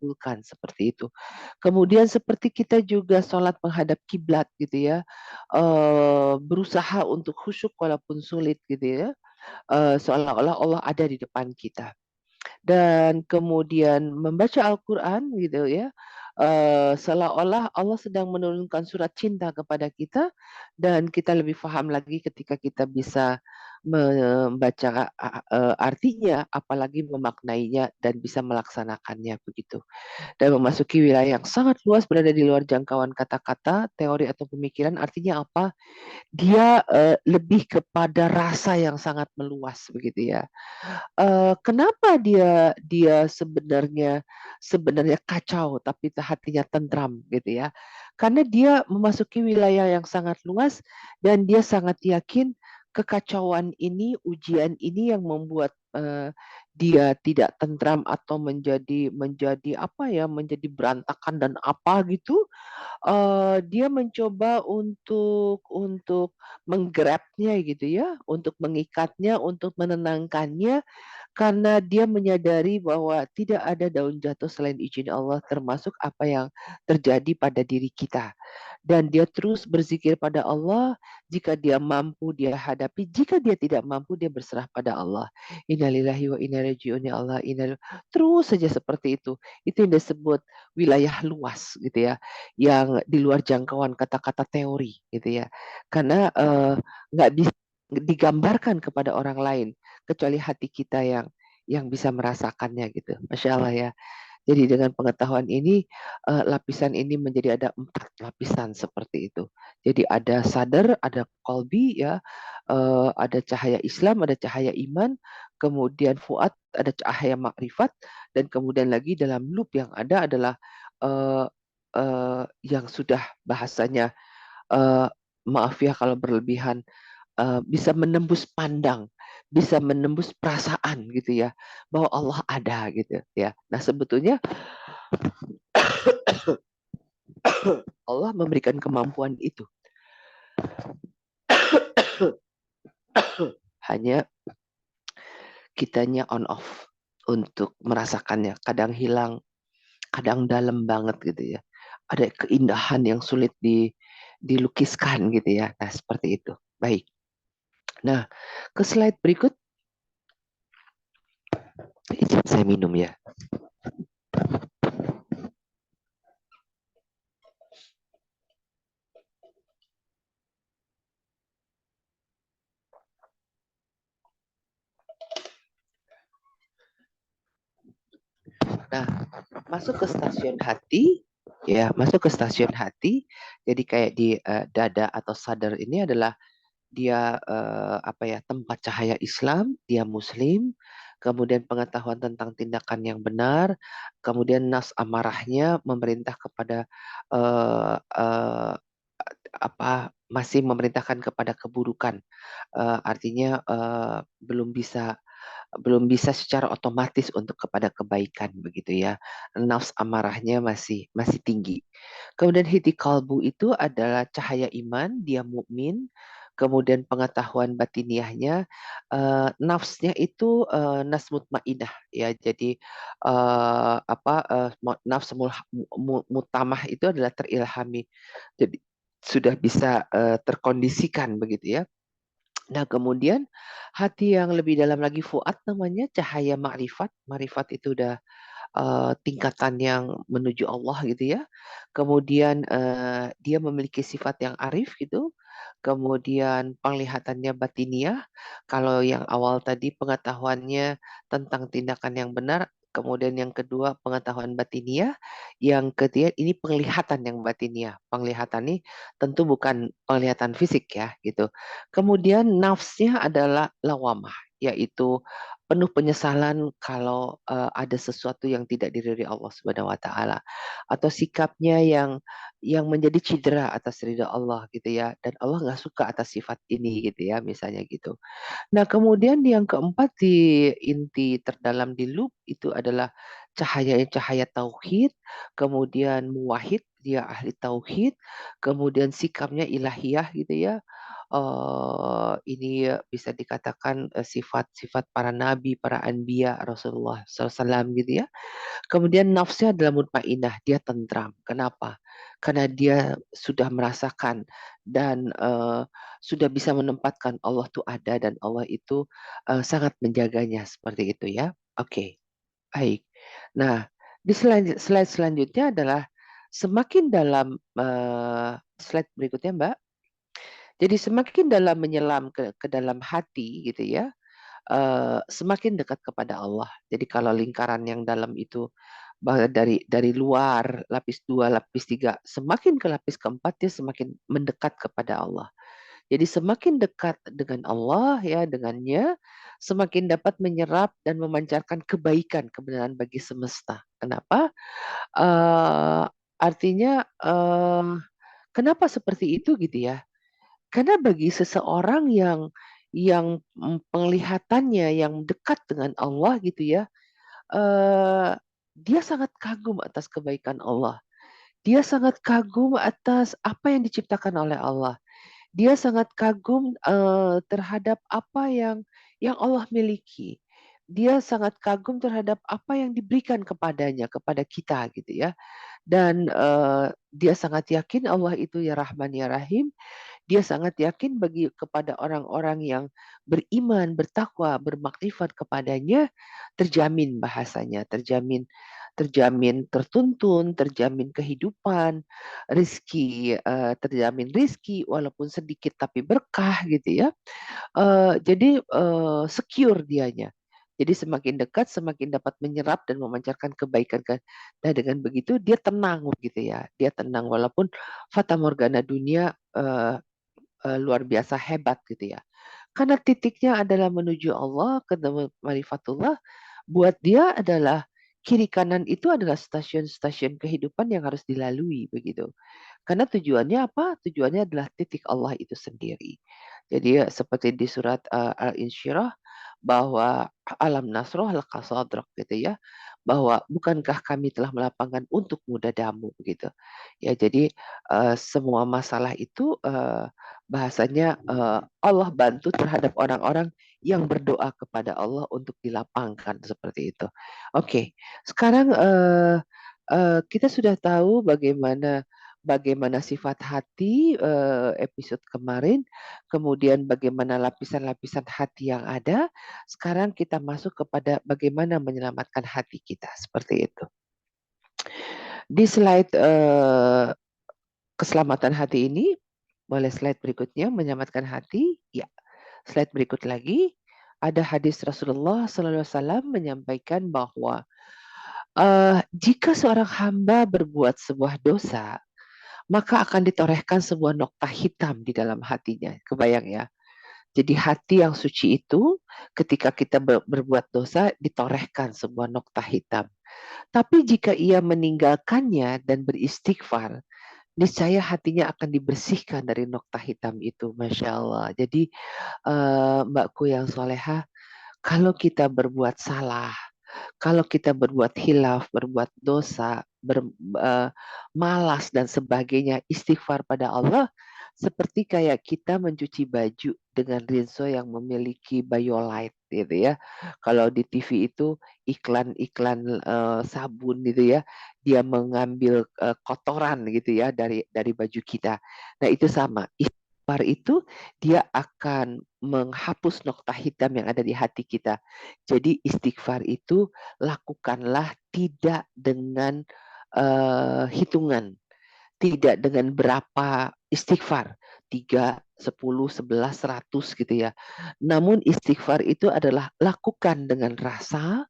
dikabulkan seperti itu. Kemudian seperti kita juga sholat menghadap kiblat gitu ya, berusaha untuk khusyuk walaupun sulit gitu ya, seolah-olah Allah ada di depan kita. Dan kemudian membaca Al-Quran gitu ya, seolah-olah Allah sedang menurunkan surat cinta kepada kita dan kita lebih paham lagi ketika kita bisa membaca artinya, apalagi memaknainya dan bisa melaksanakannya begitu. Dan memasuki wilayah yang sangat luas berada di luar jangkauan kata-kata, teori atau pemikiran, artinya apa? Dia lebih kepada rasa yang sangat meluas begitu ya. Kenapa dia dia sebenarnya kacau tapi hatinya tentram gitu ya. Karena dia memasuki wilayah yang sangat luas dan dia sangat yakin kekacauan ini, ujian ini yang membuat dia tidak tentram atau menjadi apa ya, menjadi berantakan dan apa gitu. Dia mencoba untuk menggrabnya gitu ya, untuk mengikatnya, untuk menenangkannya karena dia menyadari bahwa tidak ada daun jatuh selain izin Allah, termasuk apa yang terjadi pada diri kita. Dan dia terus berzikir pada Allah, jika dia mampu dia hadapi, jika dia tidak mampu dia berserah pada Allah. Innalillahi wa inna ilaihi raji'un ya Allah. Terus saja seperti itu. Itu yang disebut wilayah luas gitu ya, yang di luar jangkauan kata-kata teori gitu ya. Karena nggak bisa digambarkan kepada orang lain kecuali hati kita yang bisa merasakannya gitu. Masya Allah ya. Jadi dengan pengetahuan ini, lapisan ini menjadi ada 4 lapisan seperti itu. Jadi ada sadar, ada kolbi ya, ada cahaya Islam, ada cahaya iman, kemudian fuad, ada cahaya makrifat, dan kemudian lagi dalam loop yang ada adalah eh, yang sudah bahasanya, eh, maaf ya kalau berlebihan, bisa menembus pandang, bisa menembus perasaan gitu ya, bahwa Allah ada gitu ya. Nah sebetulnya Allah memberikan kemampuan itu. Hanya kitanya on off untuk merasakannya. Kadang hilang, kadang dalam banget gitu ya. Ada keindahan yang sulit dilukiskan gitu ya. Nah seperti itu. Baik. Nah ke slide berikut. Izin saya minum ya. Nah, masuk ke stasiun hati, ya, masuk ke stasiun hati. Jadi kayak di dada atau sadar ini adalah dia apa ya, tempat cahaya Islam, dia Muslim, kemudian pengetahuan tentang tindakan yang benar, kemudian nas amarahnya memerintah kepada eh, eh, apa masih memerintahkan kepada keburukan. Artinya belum bisa secara otomatis untuk kepada kebaikan begitu ya. Nafs amarahnya masih masih tinggi. Kemudian hiti kalbu itu adalah cahaya iman, dia mukmin. Kemudian pengetahuan batiniahnya, nafsnya itu nas mutmainah ya. Jadi nafs mutamah itu adalah terilhami. Jadi sudah bisa terkondisikan begitu ya. Nah, kemudian hati yang lebih dalam lagi fuad namanya cahaya makrifat. Makrifat itu udah tingkatan yang menuju Allah gitu ya. Kemudian dia memiliki sifat yang arif gitu. Kemudian penglihatannya batiniah. Kalau yang awal tadi pengetahuannya tentang tindakan yang benar. Kemudian yang kedua pengetahuan batiniah. Yang ketiga ini penglihatan yang batiniah. Penglihatan ini tentu bukan penglihatan fisik ya gitu. Kemudian nafsnya adalah lawamah, yaitu penuh penyesalan kalau ada sesuatu yang tidak diridhoi Allah Subhanahu wa taala atau sikapnya yang menjadi cedera atas ridha Allah gitu ya, dan Allah nggak suka atas sifat ini gitu ya misalnya gitu. Nah kemudian yang keempat di inti terdalam di loop itu adalah cahaya tauhid, kemudian muwahhid dia ahli tauhid, kemudian sikapnya ilahiyah gitu ya, ini bisa dikatakan sifat-sifat para nabi, para anbiya, Rasulullah SAW gitu ya. Kemudian nafsnya adalah mutmainah, dia tentram. Kenapa? Karena dia sudah merasakan dan sudah bisa menempatkan Allah itu ada dan Allah itu sangat menjaganya seperti itu ya. Oke, baik. Nah, di slide selanjutnya adalah semakin dalam slide berikutnya, Mbak. Jadi semakin dalam menyelam ke dalam hati gitu ya, semakin dekat kepada Allah. Jadi kalau lingkaran yang dalam itu dari luar lapis 2, lapis 3, semakin ke lapis keempat dia semakin mendekat kepada Allah. Jadi semakin dekat dengan Allah ya dengannya, semakin dapat menyerap dan memancarkan kebaikan, kebenaran bagi semesta. Kenapa? Eee, artinya, kenapa seperti itu gitu ya? Karena bagi seseorang yang penglihatannya yang dekat dengan Allah gitu ya, eee, dia sangat kagum atas kebaikan Allah. Dia sangat kagum atas apa yang diciptakan oleh Allah. Dia sangat kagum, terhadap apa yang Allah miliki. Dia sangat kagum terhadap apa yang diberikan kepadanya, kepada kita gitu ya. Dan, dia sangat yakin Allah itu ya Rahman ya Rahim. Dia sangat yakin kepada orang-orang yang beriman, bertakwa, bermakrifat kepadanya, terjamin bahasanya, terjamin terjamin tertuntun, terjamin kehidupan, terjamin rizki walaupun sedikit tapi berkah gitu ya. Jadi, secure dianya. Jadi semakin dekat, semakin dapat menyerap dan memancarkan kebaikan kan. Nah dengan begitu dia tenang gitu ya, dia tenang walaupun fata morgana dunia, luar biasa hebat gitu ya. Karena titiknya adalah menuju Allah, ketemu marifatullah, buat dia adalah kiri kanan itu adalah stasiun-stasiun kehidupan yang harus dilalui begitu. Karena tujuannya apa? Tujuannya adalah titik Allah itu sendiri. Jadi seperti di surat Al-Insyirah bahwa alam nasroh laka sadrak gitu ya. Bahwa bukankah kami telah melapangkan untukmu dadamu begitu. Ya jadi semua masalah itu bahasanya Allah bantu terhadap orang-orang yang berdoa kepada Allah untuk dilapangkan seperti itu. Oke, sekarang kita sudah tahu bagaimana sifat hati episode kemarin, kemudian bagaimana lapisan-lapisan hati yang ada. Sekarang kita masuk kepada bagaimana menyelamatkan hati kita seperti itu. Di slide keselamatan hati ini, boleh slide berikutnya menyelamatkan hati. Ya, slide berikut lagi. Ada hadis Rasulullah SAW menyampaikan bahwa jika seorang hamba berbuat sebuah dosa, maka akan ditorehkan sebuah nokta hitam di dalam hatinya. Kebayang ya? Jadi hati yang suci itu ketika kita berbuat dosa ditorehkan sebuah nokta hitam. Tapi jika ia meninggalkannya dan beristighfar, niscaya hatinya akan dibersihkan dari nokta hitam itu. Masya Allah. Jadi mbakku yang soleha, kalau kita berbuat salah, kalau kita berbuat hilaf, berbuat dosa, malas dan sebagainya, istighfar pada Allah, seperti kayak kita mencuci baju dengan rinso yang memiliki biolite gitu ya. Kalau di TV itu iklan-iklan sabun gitu ya, dia mengambil kotoran gitu ya dari baju kita. Nah itu sama. Istighfar itu dia akan menghapus nokta hitam yang ada di hati kita. Jadi istighfar itu lakukanlah tidak dengan hitungan, tidak dengan berapa istighfar, 3, 10, 11, 100 gitu ya. Namun istighfar itu adalah lakukan dengan rasa,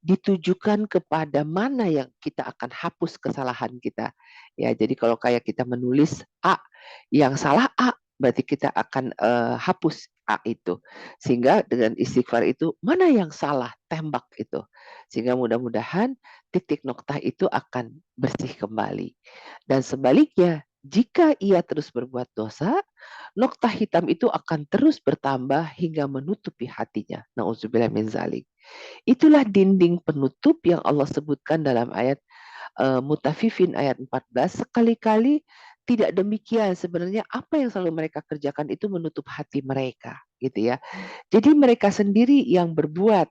ditujukan kepada mana yang kita akan hapus kesalahan kita. Ya, jadi kalau kayak kita menulis A, yang salah A, berarti kita akan hapus A itu. Sehingga dengan istighfar itu mana yang salah, tembak itu. Sehingga mudah-mudahan titik noktah itu akan bersih kembali. Dan sebaliknya, jika ia terus berbuat dosa, nokta hitam itu akan terus bertambah hingga menutupi hatinya. Nauzubillah min zalik. Itulah dinding penutup yang Allah sebutkan dalam ayat Mutafifin ayat 14. Sekali-kali tidak demikian, sebenarnya apa yang selalu mereka kerjakan itu menutup hati mereka, gitu ya. Jadi mereka sendiri yang berbuat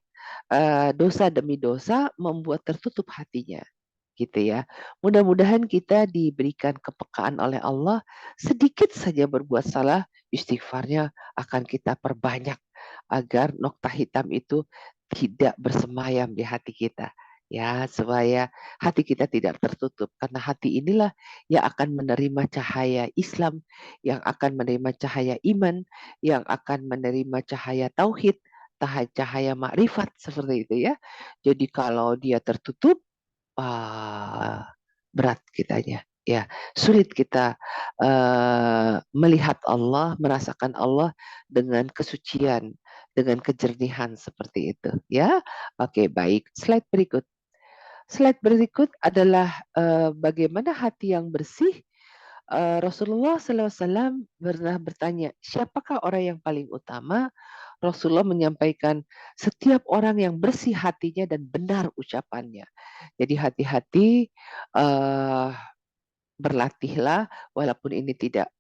dosa demi dosa, membuat tertutup hatinya, gitu ya. Mudah-mudahan kita diberikan kepekaan oleh Allah, sedikit saja berbuat salah, istighfarnya akan kita perbanyak agar nokta hitam itu tidak bersemayam di hati kita. Ya, supaya hati kita tidak tertutup, karena hati inilah yang akan menerima cahaya Islam, yang akan menerima cahaya iman, yang akan menerima cahaya tauhid, cahaya makrifat, seperti itu ya. Jadi kalau dia tertutup, berat kitanya, ya. Sulit kita melihat Allah, merasakan Allah dengan kesucian, dengan kejernihan seperti itu, ya. Oke, baik. Slide berikut. Slide berikut adalah bagaimana hati yang bersih. Rasulullah SAW pernah bertanya, siapakah orang yang paling utama? Rasulullah menyampaikan, setiap orang yang bersih hatinya dan benar ucapannya. Jadi hati-hati, eh, berlatihlah walaupun ini tidak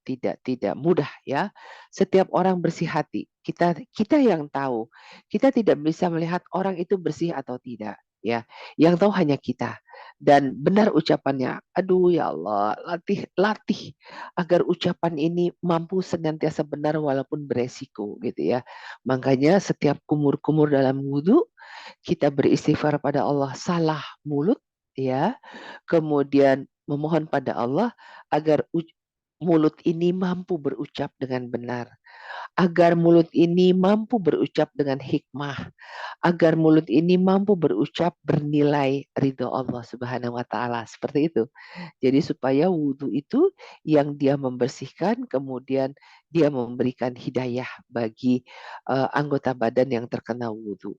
mudah ya. Setiap orang bersih hati. Kita yang tahu. Kita tidak bisa melihat orang itu bersih atau tidak ya. Yang tahu hanya kita. Dan benar ucapannya. Aduh ya Allah, latih agar ucapan ini mampu senantiasa benar walaupun beresiko gitu ya. Makanya setiap kumur-kumur dalam wudhu kita beristighfar pada Allah, salah mulut ya, kemudian memohon pada Allah agar mulut ini mampu berucap dengan benar, agar mulut ini mampu berucap dengan hikmah, agar mulut ini mampu berucap bernilai ridho Allah Subhanahu wa taala, seperti itu. Jadi supaya wudhu itu yang dia membersihkan, kemudian dia memberikan hidayah bagi anggota badan yang terkena wudhu.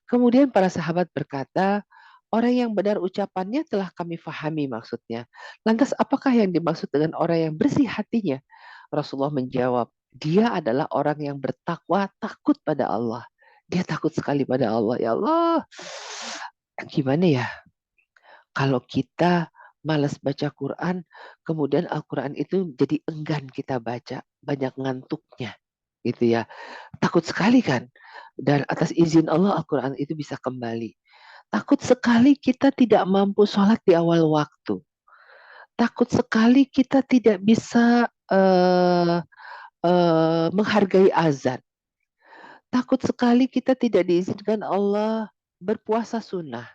Kemudian para sahabat berkata, orang yang benar ucapannya telah kami fahami maksudnya. Lantas apakah yang dimaksud dengan orang yang bersih hatinya? Rasulullah menjawab, dia adalah orang yang bertakwa, takut pada Allah. Dia takut sekali pada Allah. Ya Allah, gimana ya kalau kita malas baca Quran, kemudian Al-Quran itu jadi enggan kita baca, banyak ngantuknya gitu ya. Takut sekali kan? Dan atas izin Allah Al-Quran itu bisa kembali. Takut sekali kita tidak mampu sholat di awal waktu. Takut sekali kita tidak bisa menghargai azan. Takut sekali kita tidak diizinkan Allah berpuasa sunnah.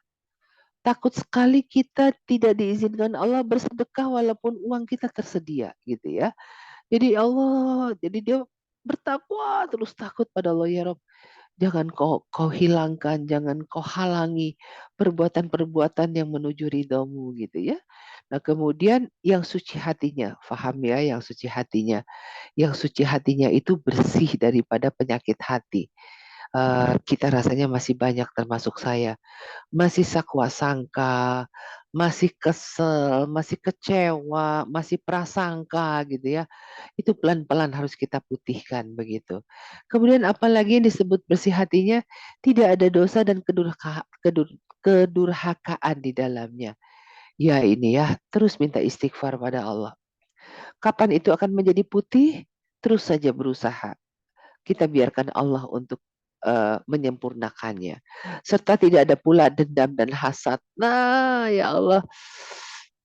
Takut sekali kita tidak diizinkan Allah bersedekah walaupun uang kita tersedia gitu ya. Jadi Allah, jadi dia bertakwa terus takut pada Allah ya Rob. Jangan kau hilangkan, jangan kau halangi perbuatan-perbuatan yang menuju ridhamu gitu ya. Nah kemudian yang suci hatinya, paham ya yang suci hatinya. Yang suci hatinya itu bersih daripada penyakit hati. Kita rasanya masih banyak termasuk saya. Masih sakwa sangka, masih kesel, masih kecewa, masih prasangka gitu ya. Itu pelan-pelan harus kita putihkan begitu. Kemudian apalagi yang disebut bersih hatinya, tidak ada dosa dan kedurhakaan di dalamnya. Ya ini ya, terus minta istighfar pada Allah. Kapan itu akan menjadi putih? Terus saja berusaha. Kita biarkan Allah untuk menyempurnakannya. Serta tidak ada pula dendam dan hasad. Nah, ya Allah,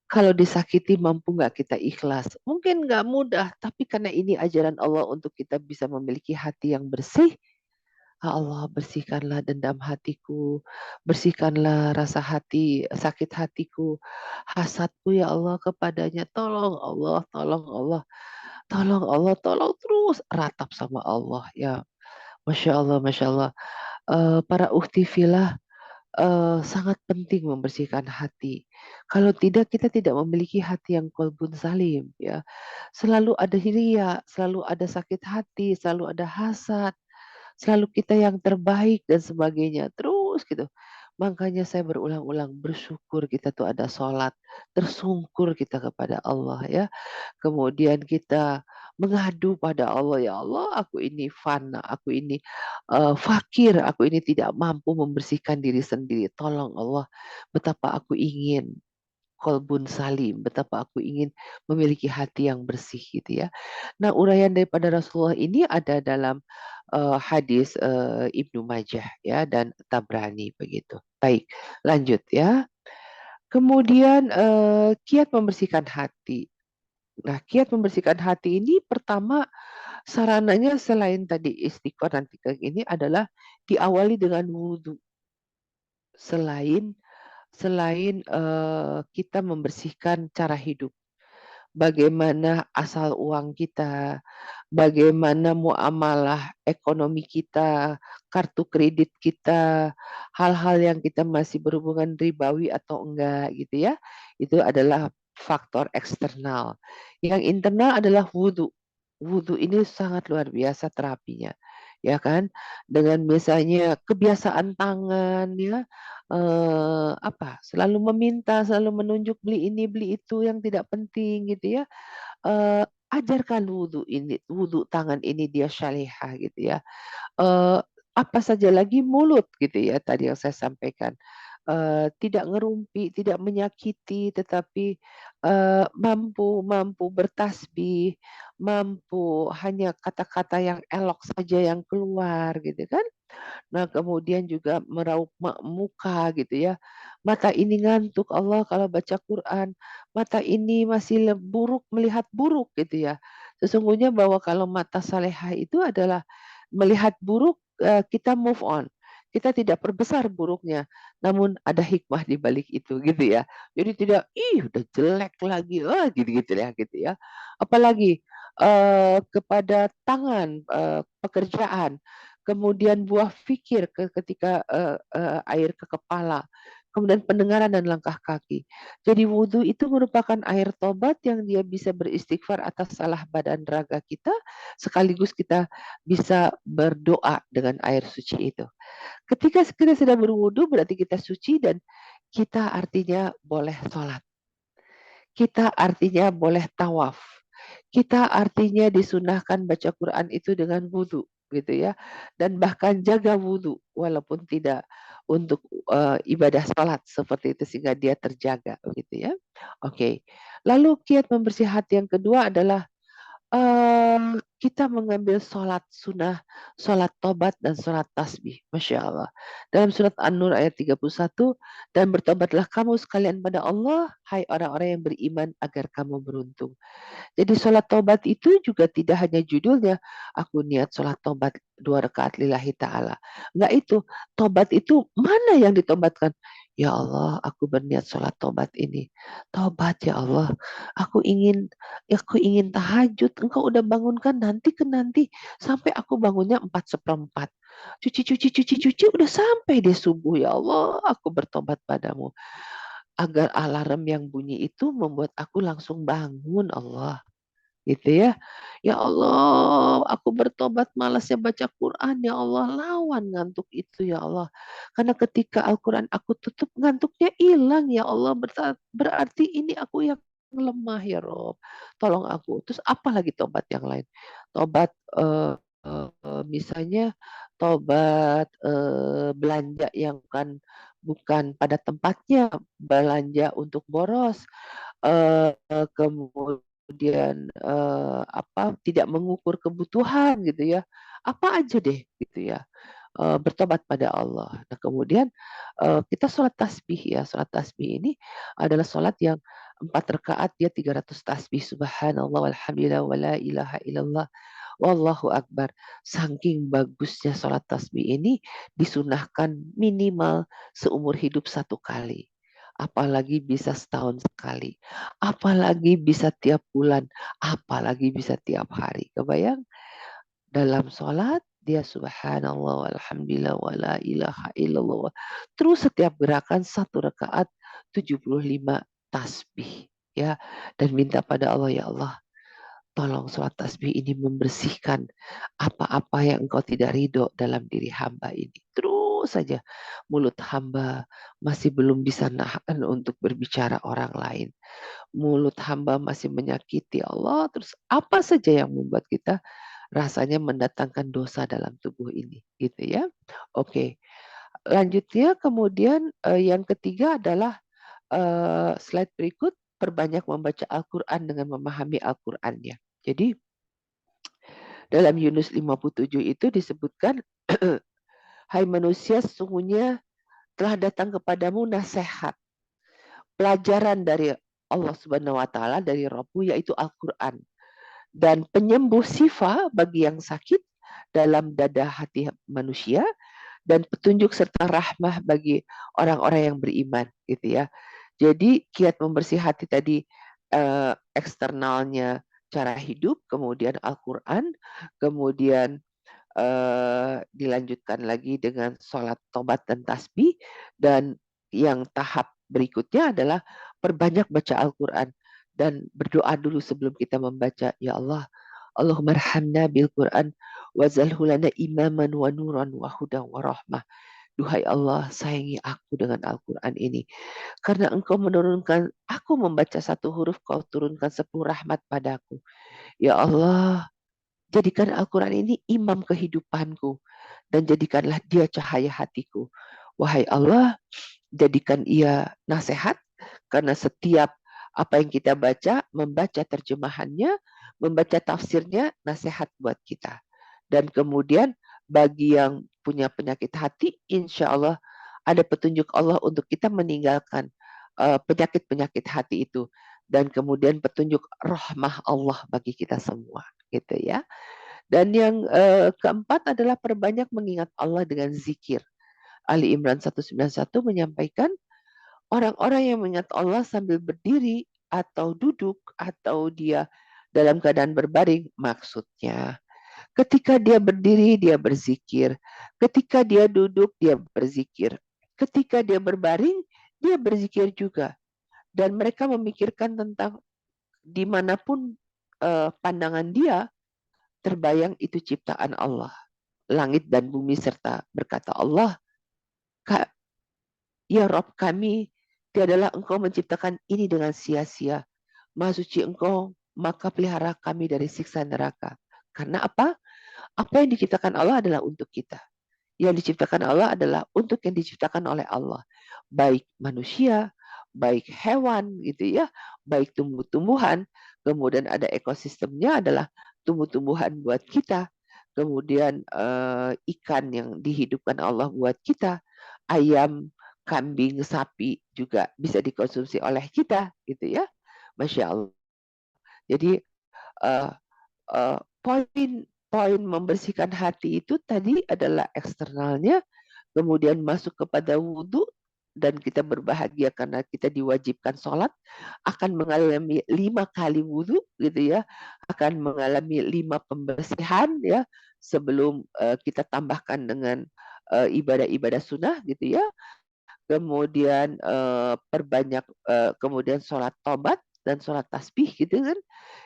kalau disakiti mampu nggak kita ikhlas? Mungkin nggak mudah, tapi karena ini ajaran Allah untuk kita bisa memiliki hati yang bersih, "Ya Allah, bersihkanlah dendam hatiku, bersihkanlah rasa hati, sakit hatiku, hasadku ya Allah kepadanya. Tolong Allah, tolong Allah, tolong Allah, tolong terus ratap sama Allah ya. Masya Allah, Masya Allah. Para uhti filah sangat penting membersihkan hati. Kalau tidak, kita tidak memiliki hati yang qalbun salim ya. Selalu ada hiria, selalu ada sakit hati, selalu ada hasad, selalu kita yang terbaik dan sebagainya. Terus gitu. Makanya saya berulang-ulang bersyukur kita tuh ada sholat, tersungkur kita kepada Allah ya. Kemudian kita mengadu pada Allah, ya Allah, aku ini fana, aku ini fakir, aku ini tidak mampu membersihkan diri sendiri. Tolong Allah, betapa aku ingin qalbun salim, betapa aku ingin memiliki hati yang bersih gitu ya. Nah, uraian daripada Rasulullah ini ada dalam hadis Ibnu Majah ya dan Tabrani begitu. Baik, lanjut ya. Kemudian kiat membersihkan hati. Nah, kiat membersihkan hati ini pertama sarananya selain tadi istiqomah dan tikar ini adalah diawali dengan wudhu. Selain selain kita membersihkan cara hidup, bagaimana asal uang kita, bagaimana muamalah ekonomi kita, kartu kredit kita, hal-hal yang kita masih berhubungan ribawi atau enggak gitu ya. Itu adalah faktor eksternal. Yang internal adalah wudhu. Wudhu ini sangat luar biasa terapinya. Ya kan? Dengan misalnya kebiasaan tangan ya, selalu meminta, selalu menunjuk beli ini, beli itu yang tidak penting gitu ya. Ajarkan wudhu tangan ini dia syalihah gitu ya. Eee, apa saja lagi mulut gitu ya tadi yang saya sampaikan. Tidak ngerumpi, tidak menyakiti, tetapi, mampu mampu bertasbih, mampu hanya kata-kata yang elok saja yang keluar gitu kan. Nah, kemudian juga meraup muka gitu ya. Mata ini ngantuk Allah kalau baca Quran, mata ini masih buruk melihat buruk gitu ya. Sesungguhnya bahwa kalau mata salehah itu adalah melihat buruk, kita move on. Kita tidak perbesar buruknya, namun ada hikmah di balik itu gitu ya. Jadi tidak, "Ih, udah jelek lagi," gitu-gitu ya gitu ya. Apalagi, kepada tangan, pekerjaan. Kemudian buah pikir ketika, air ke kepala, kemudian pendengaran dan langkah kaki. Jadi wudhu itu merupakan air tobat yang dia bisa beristighfar atas salah badan raga kita, sekaligus kita bisa berdoa dengan air suci itu. Ketika kita sudah berwudhu berarti kita suci dan kita artinya boleh sholat. Kita artinya boleh tawaf. Kita artinya disunahkan baca Quran itu dengan wudhu gitu ya. Dan bahkan jaga wudhu walaupun tidak untuk ibadah salat seperti itu sehingga dia terjaga gitu ya. Oke. Lalu kiat membersih hati yang kedua adalah kita mengambil sholat sunnah, sholat tobat dan sholat tasbih, Masya Allah. Dalam surat An-Nur ayat 31, dan bertobatlah kamu sekalian pada Allah, hai orang-orang yang beriman agar kamu beruntung. Jadi sholat tobat itu juga tidak hanya judulnya, aku niat sholat tobat 2 rakaat lillahi ta'ala. Enggak itu, tobat itu mana yang ditobatkan? Ya Allah, aku berniat sholat tobat ini. Tobat ya Allah, aku ingin tahajud. Engkau udah bangunkan nanti ke nanti sampai aku bangunnya 4/4. Cuci, udah sampai deh subuh ya Allah, aku bertobat padamu. Agar alarm yang bunyi itu membuat aku langsung bangun Allah. Gitu ya. Ya Allah, aku bertobat malasnya baca Quran, ya Allah, lawan ngantuk itu ya Allah. Karena ketika Al-Quran aku tutup, ngantuknya hilang ya Allah, berarti ini aku yang lemah ya Rob. Tolong aku. Terus apa lagi tobat yang lain? Tobat misalnya tobat belanja yang bukan pada tempatnya, belanja untuk boros, kemudian, tidak mengukur kebutuhan gitu ya, apa aja deh gitu ya, bertobat pada Allah. Nah kemudian, kita sholat tasbih ya, sholat tasbih ini adalah sholat yang 4 rakaat dia 300 tasbih, subhanallah walhamdulillah wa la ilaha illallah wallahu akbar. Saking bagusnya sholat tasbih ini disunahkan minimal seumur hidup 1 kali. Apalagi bisa setahun sekali. Apalagi bisa tiap bulan. Apalagi bisa tiap hari. Kebayang? Dalam sholat dia subhanallah walhamdulillah wa la ilaha illallah. Terus setiap gerakan 1 rakaat 75 tasbih. Ya, dan minta pada Allah, ya Allah, tolong sholat tasbih ini membersihkan apa-apa yang engkau tidak ridho dalam diri hamba ini. Terus saja mulut hamba masih belum bisa nahan untuk berbicara orang lain. Mulut hamba masih menyakiti Allah. Terus apa saja yang membuat kita rasanya mendatangkan dosa dalam tubuh ini. Gitu ya. Oke. Lanjutnya kemudian yang ketiga adalah slide berikut, perbanyak membaca Al-Quran dengan memahami Al-Qurannya. Jadi dalam Yunus 57 itu disebutkan, hai manusia, sesungguhnya telah datang kepadamu nasihat, pelajaran dari Allah Subhanahu wa taala, dari Rabbu, yaitu Al-Qur'an, dan penyembuh sifa bagi yang sakit dalam dada hati manusia, dan petunjuk serta rahmah bagi orang-orang yang beriman, gitu ya. Jadi kiat membersih hati tadi, eksternalnya cara hidup, kemudian Al-Qur'an, kemudian dilanjutkan lagi dengan sholat tobat dan tasbih, dan yang tahap berikutnya adalah perbanyak baca Al-Quran dan berdoa dulu sebelum kita membaca. Ya Allah, Allahumma arhamna bil Quran wazalhu lana imaman wa nuran wa hudan wa rahmah. Duhai Allah, sayangi aku dengan Al-Quran ini. Karena engkau menurunkan, aku membaca satu huruf, kau turunkan 10 rahmat padaku. Ya Allah, jadikan Al-Quran ini imam kehidupanku, dan jadikanlah dia cahaya hatiku. Wahai Allah, jadikan ia nasihat, karena setiap apa yang kita baca, membaca terjemahannya, membaca tafsirnya, nasihat buat kita. Dan kemudian bagi yang punya penyakit hati, insya Allah ada petunjuk Allah untuk kita meninggalkan penyakit-penyakit hati itu. Dan kemudian petunjuk rahmah Allah bagi kita semua. Gitu ya. Dan yang keempat adalah perbanyak mengingat Allah dengan zikir. Ali Imran 191 menyampaikan, orang-orang yang mengingat Allah sambil berdiri atau duduk atau dia dalam keadaan berbaring, maksudnya ketika dia berdiri dia berzikir, ketika dia duduk dia berzikir, ketika dia berbaring dia berzikir juga. Dan mereka memikirkan tentang dimanapun pandangan dia, terbayang itu ciptaan Allah, langit dan bumi, serta berkata Allah, ya Rob kami, tiadalah engkau menciptakan ini dengan sia-sia. Maha suci engkau, maka pelihara kami dari siksa neraka. Karena apa? Apa yang diciptakan Allah adalah untuk kita. Yang diciptakan Allah adalah untuk yang diciptakan oleh Allah. Baik manusia, baik hewan gitu ya, baik tumbuh-tumbuhan, kemudian ada ekosistemnya adalah tumbuh-tumbuhan buat kita. Kemudian ikan yang dihidupkan Allah buat kita, ayam, kambing, sapi juga bisa dikonsumsi oleh kita gitu ya. Masya Allah. Jadi uh, poin membersihkan hati itu tadi adalah eksternalnya, kemudian masuk kepada wudhu, dan kita berbahagia karena kita diwajibkan sholat, akan mengalami 5 kali wudhu gitu ya, akan mengalami 5 pembersihan ya, sebelum kita tambahkan dengan ibadah-ibadah sunnah gitu ya, kemudian perbanyak kemudian sholat tobat dan sholat tasbih gitu kan,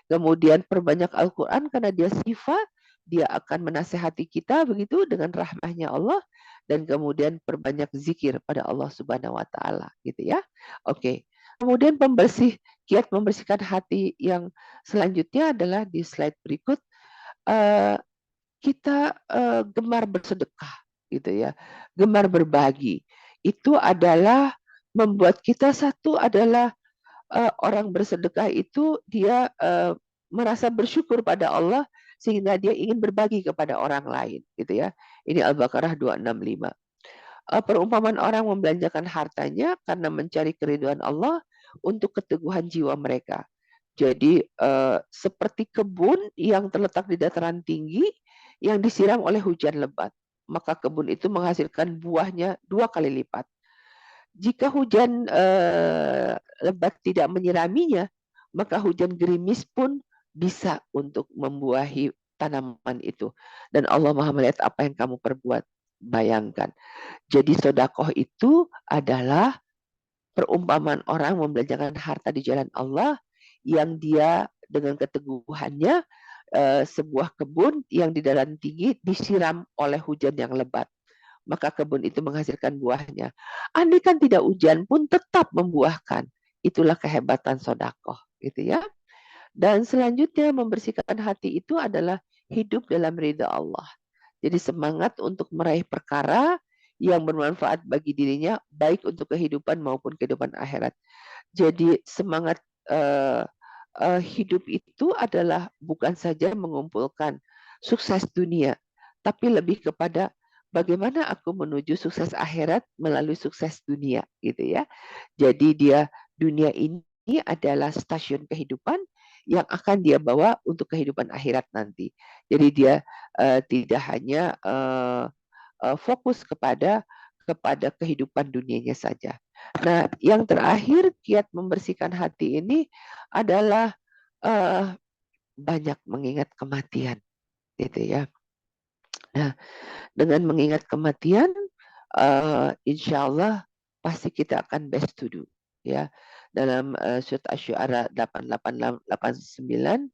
kemudian perbanyak Al-Quran karena dia sifat, dia akan menasehati kita begitu dengan rahmahnya Allah, dan kemudian perbanyak zikir pada Allah Subhanahu wa taala gitu ya. Oke. Kemudian kiat membersihkan hati yang selanjutnya adalah di slide berikut, kita gemar bersedekah gitu ya. Gemar berbagi. Itu adalah membuat kita, satu adalah orang bersedekah itu dia merasa bersyukur pada Allah sehingga dia ingin berbagi kepada orang lain gitu ya. Ini Al-Baqarah 265. Perumpamaan orang membelanjakan hartanya karena mencari keridhaan Allah untuk keteguhan jiwa mereka. Jadi seperti kebun yang terletak di dataran tinggi yang disiram oleh hujan lebat, maka kebun itu menghasilkan buahnya 2 kali lipat. Jika hujan lebat tidak menyiraminya, maka hujan gerimis pun bisa untuk membuahi tanaman itu. Dan Allah Maha melihat apa yang kamu perbuat. Bayangkan. Jadi sodakoh itu adalah perumpamaan orang membelanjakan harta di jalan Allah, yang dia dengan keteguhannya sebuah kebun yang di dalam tinggi disiram oleh hujan yang lebat, maka kebun itu menghasilkan buahnya. Andai kan tidak hujan pun tetap membuahkan. Itulah kehebatan sodakoh, gitu ya. Dan selanjutnya membersihkan hati itu adalah hidup dalam ridha Allah. Jadi semangat untuk meraih perkara yang bermanfaat bagi dirinya, baik untuk kehidupan maupun kehidupan akhirat. Jadi semangat uh, hidup itu adalah bukan saja mengumpulkan sukses dunia, tapi lebih kepada bagaimana aku menuju sukses akhirat melalui sukses dunia, gitu ya. Jadi dunia ini adalah stasiun kehidupan yang akan dia bawa untuk kehidupan akhirat nanti. Jadi dia tidak hanya fokus kepada kehidupan dunianya saja. Nah, yang terakhir kiat membersihkan hati ini adalah uh, banyak mengingat kematian, gitu ya. Nah, dengan mengingat kematian, insya Allah pasti kita akan best to do, ya. Dalam surat Asy-Syu'ara 8889,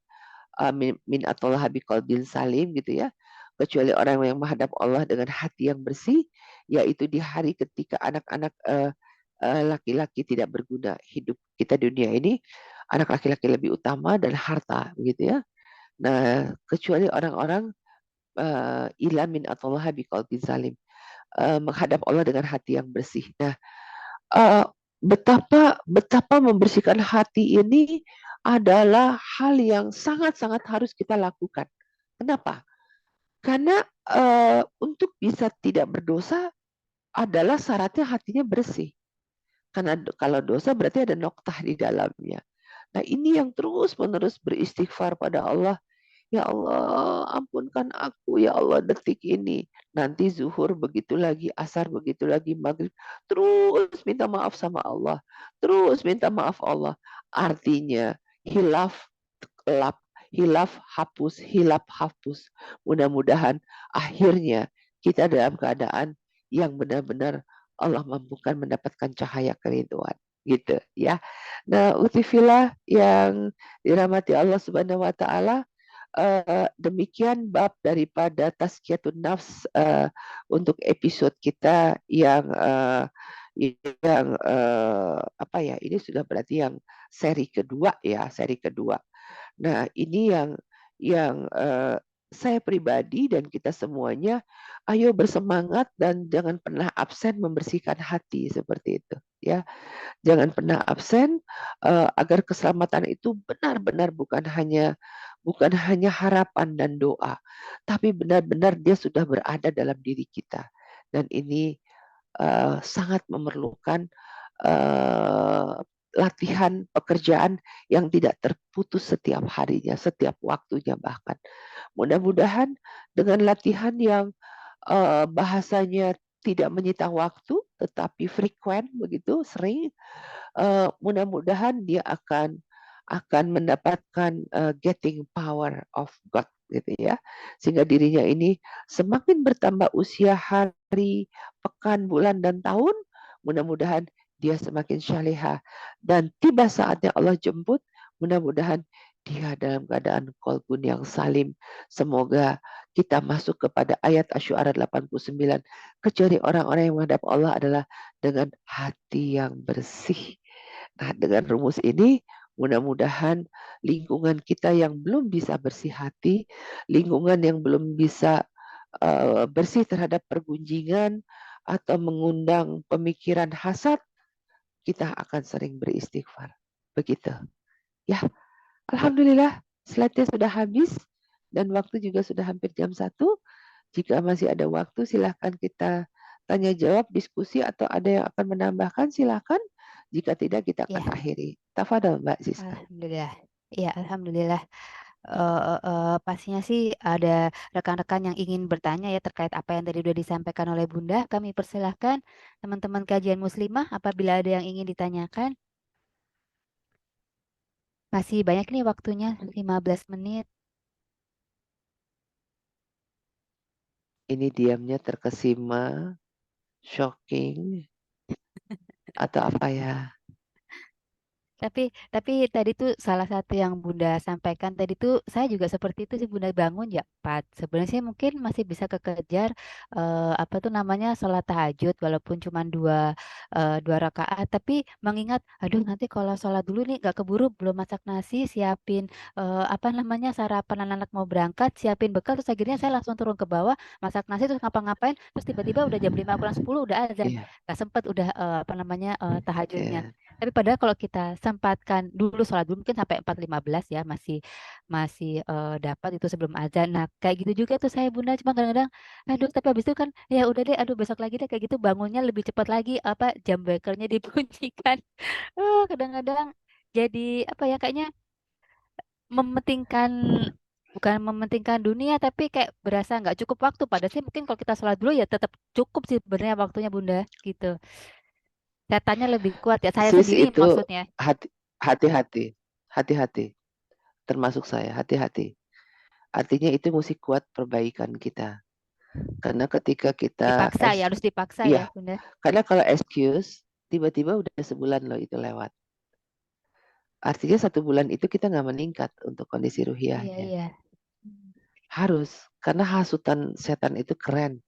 min atallaha biqalbin salim, gitu ya. Kecuali orang yang menghadap Allah dengan hati yang bersih, yaitu di hari ketika anak-anak laki-laki tidak berguna. Hidup kita dunia ini, anak laki-laki lebih utama dan harta, begitu ya. Nah, kecuali orang-orang ila min atallaha biqalbin salim, menghadap Allah dengan hati yang bersih. Nah, uh, betapa betapa membersihkan hati ini adalah hal yang sangat-sangat harus kita lakukan. Kenapa? Karena untuk bisa tidak berdosa adalah syaratnya hatinya bersih. Karena kalau dosa berarti ada noktah di dalamnya. Nah, ini yang terus-menerus beristighfar pada Allah. Ya Allah, ampunkan aku ya Allah detik ini. Nanti zuhur begitu lagi, asar begitu lagi, maghrib. Terus minta maaf sama Allah. Terus minta maaf Allah. Artinya hilaf lap, hilaf hapus, hilap hapus. Mudah-mudahan akhirnya kita dalam keadaan yang benar-benar Allah mampukan mendapatkan cahaya keriduan, gitu ya. Nah, utifillah yang dirahmati Allah Subhanahu wa taala, demikian bab daripada tazkiyatun nafs untuk episode kita yang apa ya, ini sudah berarti yang seri kedua ya, seri kedua. Nah, ini yang saya pribadi dan kita semuanya, ayo bersemangat dan jangan pernah absen membersihkan hati seperti itu ya. Jangan pernah absen agar keselamatan itu benar-benar bukan hanya harapan dan doa, tapi benar-benar dia sudah berada dalam diri kita. Dan ini sangat memerlukan uh, latihan pekerjaan yang tidak terputus setiap harinya, setiap waktunya bahkan. Mudah-mudahan dengan latihan yang bahasanya tidak menyita waktu, tetapi frekuen begitu, sering, mudah-mudahan dia akan mendapatkan getting power of God, gitu ya, sehingga dirinya ini semakin bertambah usia hari, pekan, bulan dan tahun, mudah-mudahan dia semakin syalihah dan tiba saatnya Allah jemput, mudah-mudahan dia dalam keadaan qalbun yang salim. Semoga kita masuk kepada ayat Asy-Syu'ara 89, kecuali orang-orang yang menghadap Allah adalah dengan hati yang bersih. Nah, dengan rumus ini mudah-mudahan lingkungan kita yang belum bisa bersih hati, lingkungan yang belum bisa bersih terhadap pergunjingan atau mengundang pemikiran hasad, kita akan sering beristighfar. Begitu. Ya, alhamdulillah slide-nya sudah habis dan waktu juga sudah hampir jam 1. Jika masih ada waktu, silahkan kita tanya jawab, diskusi, atau ada yang akan menambahkan, silahkan. Jika tidak, kita akan Ya, akhiri. Tafadhol, Mbak Siska. alhamdulillah. Ya, alhamdulillah. Pastinya sih ada rekan-rekan yang ingin bertanya ya terkait apa yang tadi sudah disampaikan oleh Bunda. Kami persilahkan teman-teman kajian muslimah apabila ada yang ingin ditanyakan. Masih banyak nih waktunya, 15 menit. Ini diamnya terkesima, shocking, atau apa ya? Tapi tadi tuh salah satu yang Bunda sampaikan tadi tuh saya juga seperti itu sih Bunda bangun ya 4. Sebenarnya sih mungkin masih bisa kekejar apa tuh namanya sholat tahajud walaupun cuma dua rakaat. Tapi mengingat, aduh nanti kalau sholat dulu nih gak keburu belum masak nasi, siapin apa namanya sarapan anak-anak mau berangkat, siapin bekal terus akhirnya saya langsung turun ke bawah masak nasi terus ngapa-ngapain terus tiba-tiba udah jam 5 kurang 10 udah azan. Iya, Gak sempet udah apa namanya tahajudnya. iya. Tapi padahal kalau kita sempatkan dulu sholat dulu mungkin sampai 4.15 ya masih masih dapat itu sebelum azan. Nah kayak gitu juga tuh saya Bunda cuma kadang-kadang aduh tapi habis itu kan ya udah deh aduh besok lagi deh kayak gitu bangunnya lebih cepat lagi apa jam bekernya dibunyikan. Kadang-kadang jadi apa ya kayaknya mementingkan bukan mementingkan dunia tapi kayak berasa nggak cukup waktu. Padahal sih mungkin kalau kita sholat dulu ya tetap cukup sih sebenarnya waktunya Bunda gitu. Setannya lebih kuat ya saya Sis sendiri itu maksudnya. hati, hati-hati, hati-hati. Termasuk saya, hati-hati. Artinya itu mesti kuat perbaikan kita. Karena ketika kita Dipaksa ya, harus dipaksa ya, iya, Bunda. karena kalau excuse tiba-tiba udah sebulan loh itu lewat. Artinya 1 bulan itu kita nggak meningkat untuk kondisi Iya, ruhiyahnya. iya. Harus, karena hasutan setan itu keren.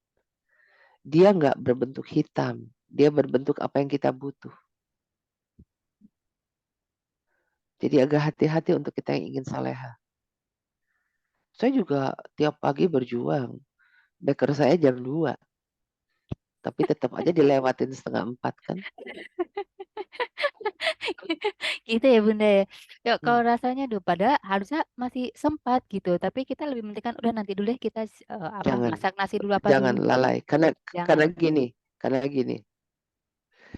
Dia nggak berbentuk hitam, dia berbentuk apa yang kita butuh. Jadi agak hati-hati untuk kita yang ingin soleha. Saya juga tiap pagi berjuang. Beker saya jam 2, tapi tetap aja dilewatin 3:30 kan. Gitu ya, Bunda ya. Ya, kalau Hmm. rasanya duh, padahal harusnya masih sempat gitu, tapi kita lebih mementingkan udah nanti dulu deh kita apa Jangan, masak nasi dulu apa dulu. jangan lalai. Karena Jangan karena ya. gini, karena gini.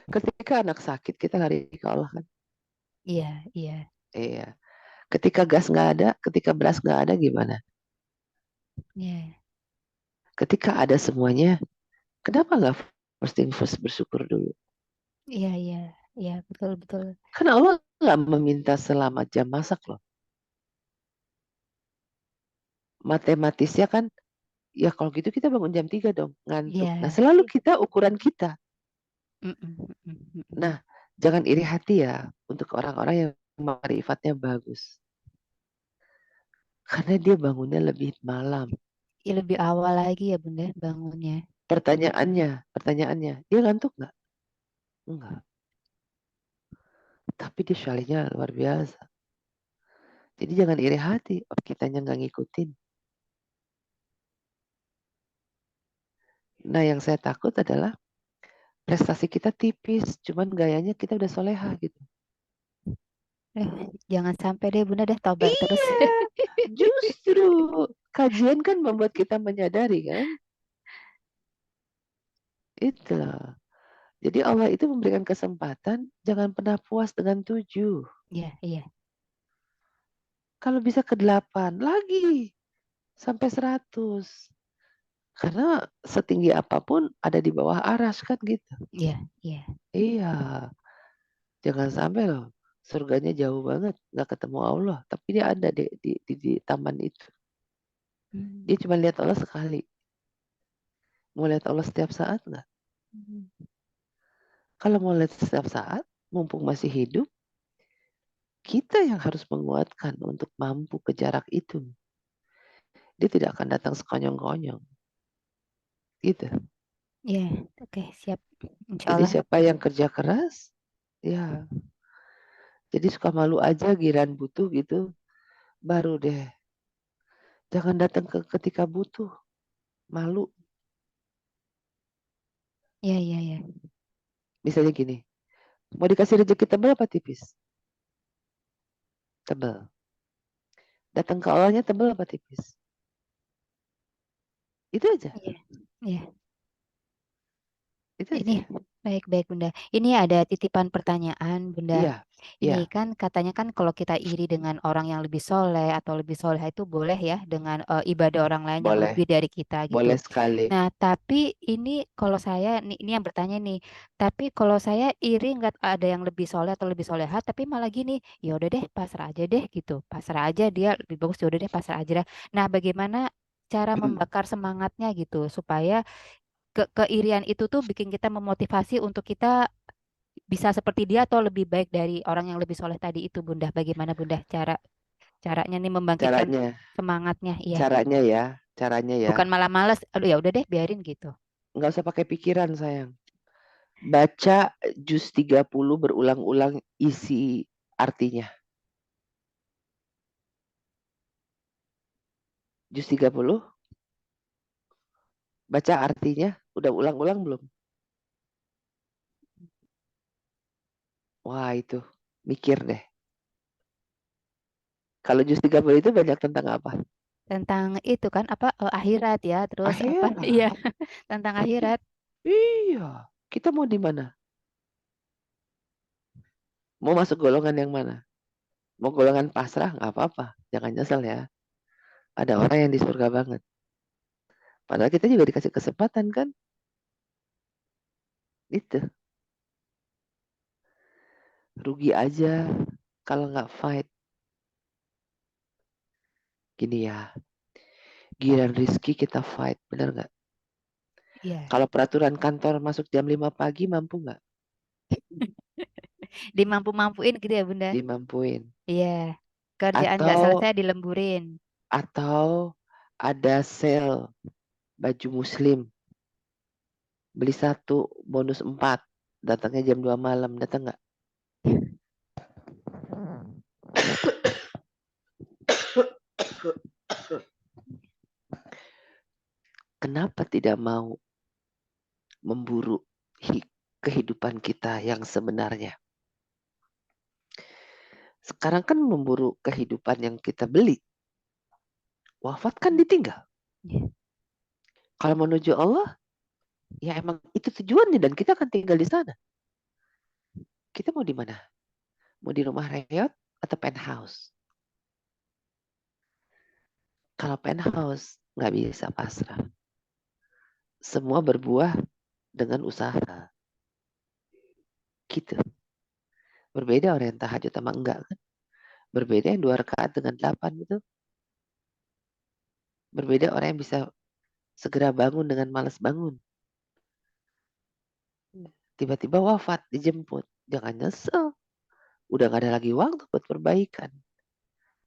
Ketika anak sakit, kita lari ke Allah kan. Iya, iya. Iya. Ketika gas nggak ada, ketika beras nggak ada gimana? Iya. Ketika ada semuanya, kenapa nggak first thing first bersyukur dulu? Iya, iya. Iya, betul betul. Karena Allah nggak meminta selamat jam masak loh. Matematisnya kan, ya kalau gitu kita bangun jam 3 dong, ngantuk. Nah Iya. selalu kita ukuran kita. Mm-mm, mm-mm, mm-mm. Nah, jangan iri hati ya untuk orang-orang yang marifatnya bagus. Karena dia bangunnya lebih malam. Ya, lebih awal lagi ya, Bunda, bangunnya. Pertanyaannya, dia ngantuk nggak? Enggak. Tapi dia syalihnya luar biasa. Jadi jangan iri hati, oh, kitanya nggak ngikutin. Nah yang saya takut adalah prestasi kita tipis, cuman gayanya kita udah soleha gitu. Eh, jangan sampai deh, Bunda deh tobat terus. Iya, justru kajian kan membuat kita menyadari kan, itulah. Jadi Allah itu memberikan kesempatan, jangan pernah puas dengan 7. Iya, iya. Kalau bisa ke 8 lagi sampai 100. Karena setinggi apapun ada di bawah aras kan gitu. Iya, iya. Iya, jangan sampai loh. Surganya jauh banget, nggak ketemu Allah. Tapi dia ada di taman itu. Hmm. Dia cuma lihat Allah sekali. Mau lihat Allah setiap saat nggak? Hmm. Kalau mau lihat setiap saat, mumpung masih hidup, kita yang harus menguatkan untuk mampu ke jarak itu. Dia tidak akan datang sekonyong-konyong. Gitu. Iya, oke, siap. Insya Jadi Allah. siapa yang kerja keras, ya. Jadi suka malu aja giran butuh gitu, baru deh. Jangan datang ke ketika butuh, malu. Iya, iya, iya. Misalnya gini, mau dikasih rezeki tebal apa tipis? Tebal. Datang ke Allahnya tebal apa tipis? Itu aja. Iya, iya. Itu Ini aja. baik-baik Bunda. Ini ada titipan pertanyaan Bunda. Iya, Ini iya, kan katanya kan kalau kita iri dengan orang yang lebih soleh atau lebih soleh itu boleh ya dengan ibadah orang lain yang boleh, lebih dari kita gitu. boleh sekali. Nah tapi ini kalau saya ini yang bertanya nih. Tapi kalau saya iri nggak ada yang lebih soleh atau lebih soleha, tapi malah gini, ya udah deh pasrah aja deh gitu. Pasrah aja dia lebih bagus ya udah deh pasrah aja dah. Nah bagaimana cara membakar semangatnya gitu supaya keirian itu tuh bikin kita memotivasi untuk kita bisa seperti dia atau lebih baik dari orang yang lebih soleh tadi itu, Bunda? Bagaimana, Bunda, caranya nih membangkitkan Caranya, semangatnya? Iya, caranya ya, caranya ya. bukan malah males. Aduh, ya udah deh, biarin gitu. Nggak usah pakai pikiran sayang. Baca juz 30 berulang-ulang isi artinya. Juz 30, baca artinya, udah ulang-ulang belum? Wah itu, mikir deh. Kalau juz 30 itu banyak tentang apa? Tentang itu kan apa akhirat ya, terus apa? Iya, Akhirat. tentang akhirat. Iya, kita mau di mana? Mau masuk golongan yang mana? Mau golongan pasrah nggak apa-apa, jangan nyesel ya. Ada orang yang di surga banget. Padahal kita juga dikasih kesempatan kan? Itu rugi aja kalau nggak fight. Gini ya, giliran rizki kita fight, bener nggak? Iya. Kalau peraturan kantor masuk jam 5 pagi, mampu nggak? Dimampu-mampuin gitu ya, Bunda. Dimampuin. Iya. Kerjaan nggak Atau selesai dilemburin. atau ada sale baju muslim, beli satu bonus 4, datangnya jam 2 malam, datang nggak? Kenapa tidak mau memburu kehidupan kita yang sebenarnya? Sekarang kan memburu kehidupan yang kita beli. Wafat kan ditinggal. Iya. Kalau menuju Allah, ya emang itu tujuannya dan kita akan tinggal di sana. Kita mau di mana? Mau di rumah reot atau penthouse? Kalau penthouse nggak bisa pasrah. Semua berbuah dengan usaha. Gitu. Berbeda orang yang tahajud sama enggak kan? Berbeda yang 2 rakaat dengan 8 gitu. Berbeda orang yang bisa segera bangun dengan malas bangun. Tiba-tiba wafat, dijemput. Jangan nyesel. Udah gak ada lagi waktu buat perbaikan.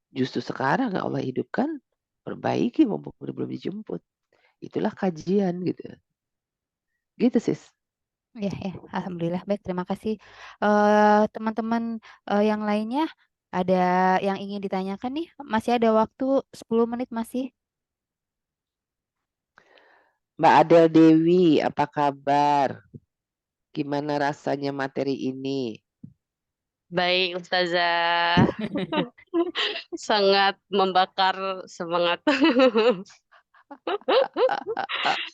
Justru sekarang Allah hidupkan, perbaiki mumpung belum dijemput. Itulah kajian gitu. Gitu sis. Ya, ya, alhamdulillah. Baik, terima kasih. Teman-teman yang lainnya ada yang ingin ditanyakan nih? Masih ada waktu 10 menit masih. Mbak Adel Dewi, apa kabar? Gimana rasanya materi ini? Baik, Ustazah. Sangat membakar semangat.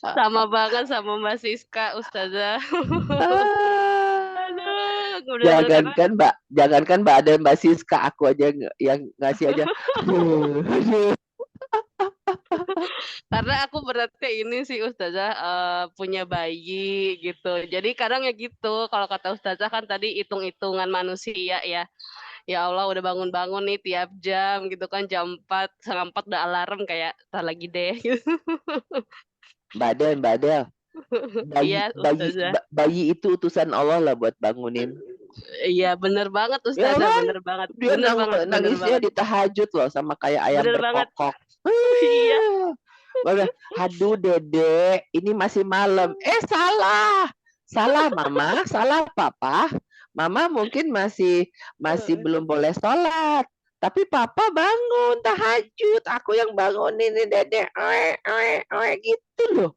Sama banget sama Mbak Siska, Ustazah. Aduh, bener-bener karena Jangankan Mbak Adel, Mbak Siska, aku aja yang ngasih aja. karena aku berarti ini sih Ustazah punya bayi gitu. Jadi kadang ya gitu, kalau kata Ustazah kan tadi hitung-hitungan manusia ya. Ya Allah udah bangun-bangun nih tiap jam gitu kan, jam 4, setengah 4 udah alarm kayak tar lagi deh gitu. Mbak Adel, Iya Ustazah. bayi itu utusan Allah lah buat bangunin. Iya bener banget Ya Ustazah, kan? bener banget. Dia Bener banget, bener nangisnya banget. di tahajud loh, sama kayak ayam Bener banget. berkokok. Iya. Aduh Dede, ini masih malam. Salah. Salah Mama, salah Papa. Mama mungkin masih belum boleh sholat. Tapi Papa bangun tahajud. Aku yang bangunin ini Dede. Gitu loh.